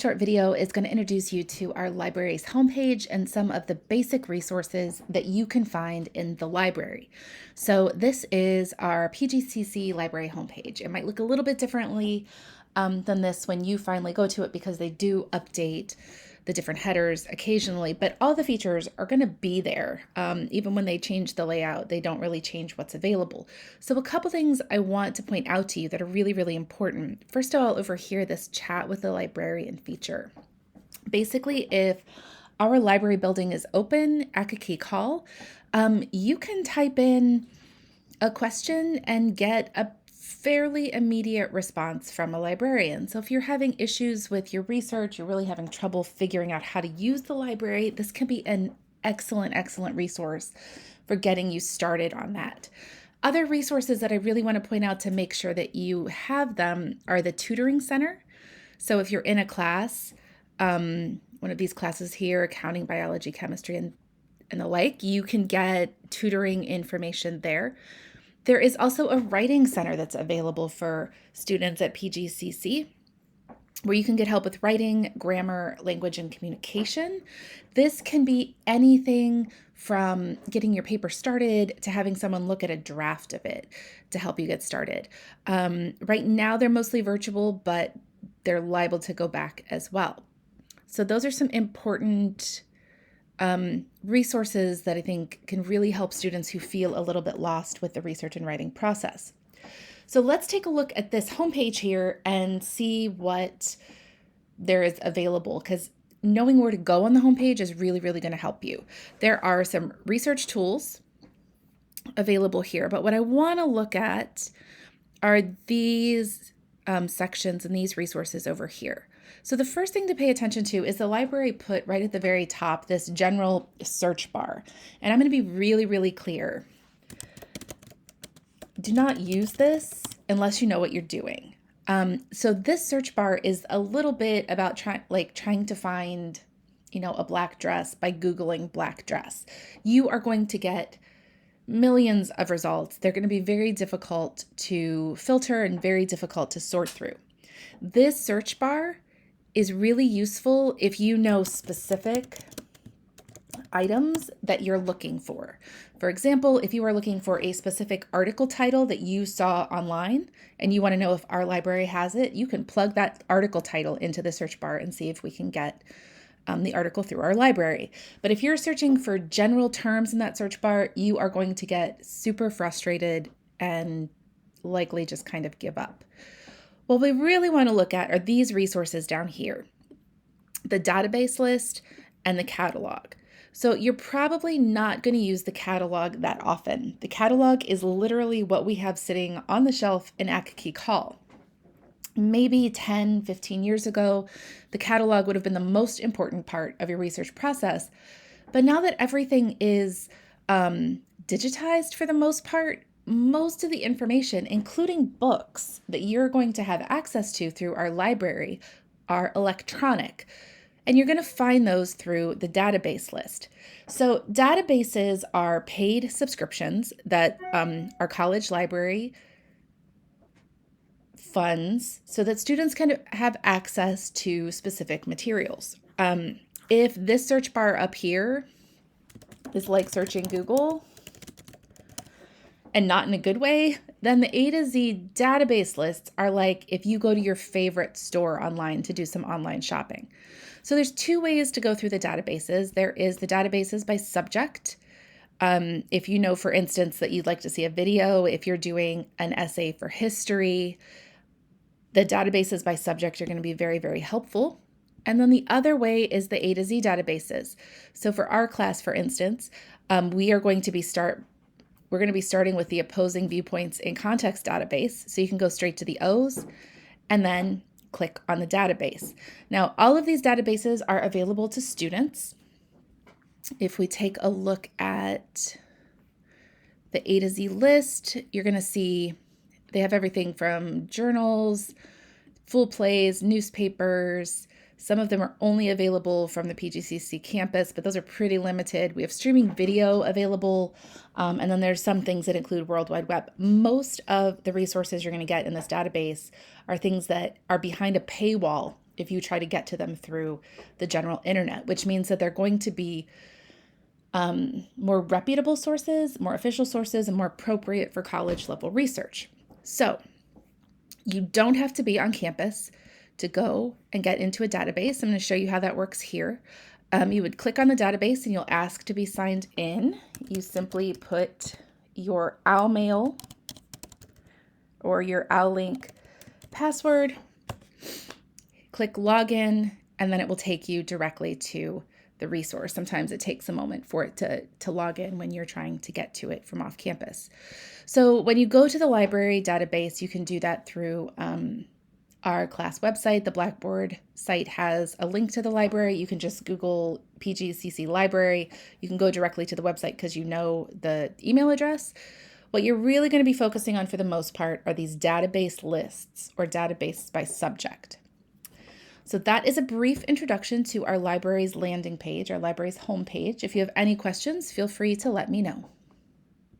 Short video is going to introduce you to our library's homepage and some of the basic resources that you can find in the library. So this is our PGCC library homepage. It might look a little bit differently than this when you finally go to it because they do update the different headers occasionally, but all the features are going to be there. Even when they change the layout, they don't really change what's available. So a couple things I want to point out to you that are really, really important. First of all, over here, this chat with the librarian feature. Basically, if our library building is open, Akaki call, you can type in a question and get a fairly immediate response from a librarian. So if you're having issues with your research, you're really having trouble figuring out how to use the library, this can be an excellent, excellent resource for getting you started on that. Other resources that I really want to point out to make sure that you have them are the tutoring center. So if you're in a class, one of these classes here, accounting, biology, chemistry, and the like, you can get tutoring information there. There is also a writing center that's available for students at PGCC, where you can get help with writing, grammar, language, and communication. This can be anything from getting your paper started to having someone look at a draft of it to help you get started. Right now, they're mostly virtual, but they're liable to go back as well. So those are some important resources that I think can really help students who feel a little bit lost with the research and writing process. So let's take a look at this homepage here and see what there is available, because knowing where to go on the homepage is really, really going to help you. There are some research tools available here, but what I want to look at are these sections and these resources over here. So the first thing to pay attention to is the library put right at the very top this general search bar. And I'm going to be really, really clear. Do not use this unless you know what you're doing. So this search bar is a little bit about trying to find, a black dress by Googling black dress. You are going to get millions of results. They're going to be very difficult to filter and very difficult to sort through. This search bar is really useful if you know specific items that you're looking for. For example, if you are looking for a specific article title that you saw online and you want to know if our library has it, you can plug that article title into the search bar and see if we can get the article through our library. But if you're searching for general terms in that search bar, you are going to get super frustrated and likely just kind of give up. What we really want to look at are these resources down here, the database list and the catalog. So you're probably not going to use the catalog that often. The catalog is literally what we have sitting on the shelf in Akaki Hall. Maybe 10, 15 years ago, the catalog would have been the most important part of your research process. But now that everything is digitized for the most part, most of the information, including books that you're going to have access to through our library, are electronic. And you're going to find those through the database list. So databases are paid subscriptions that our college library funds so that students can have access to specific materials. If this search bar up here is like searching Google, and not in a good way, then the A to Z database lists are like if you go to your favorite store online to do some online shopping. So there's two ways to go through the databases. There is the databases by subject. If you know, for instance, that you'd like to see a video, if you're doing an essay for history, the databases by subject are going to be very, very helpful. And then the other way is the A to Z databases. So for our class, for instance, we're going to be starting with the opposing viewpoints in context database. So you can go straight to the O's and then click on the database. Now, all of these databases are available to students. If we take a look at the A to Z list, you're going to see they have everything from journals, full plays, newspapers. Some of them are only available from the PGCC campus, but those are pretty limited. We have streaming video available, and then there's some things that include World Wide Web. Most of the resources you're going to get in this database are things that are behind a paywall if you try to get to them through the general internet, which means that they're going to be more reputable sources, more official sources, and more appropriate for college level research. So you don't have to be on campus to go and get into a database. I'm going to show you how that works here. You would click on the database and you'll ask to be signed in. You simply put your OwlMail or your OwlLink password, click login, and then it will take you directly to the resource. Sometimes it takes a moment for it to log in when you're trying to get to it from off campus. So when you go to the library database, you can do that through our class website. The Blackboard site has a link to the library. You can just Google PGCC library. You can go directly to the website because you know the email address. What you're really going to be focusing on for the most part are these database lists or database by subject. So that is a brief introduction to our library's landing page, our library's homepage. If you have any questions, feel free to let me know.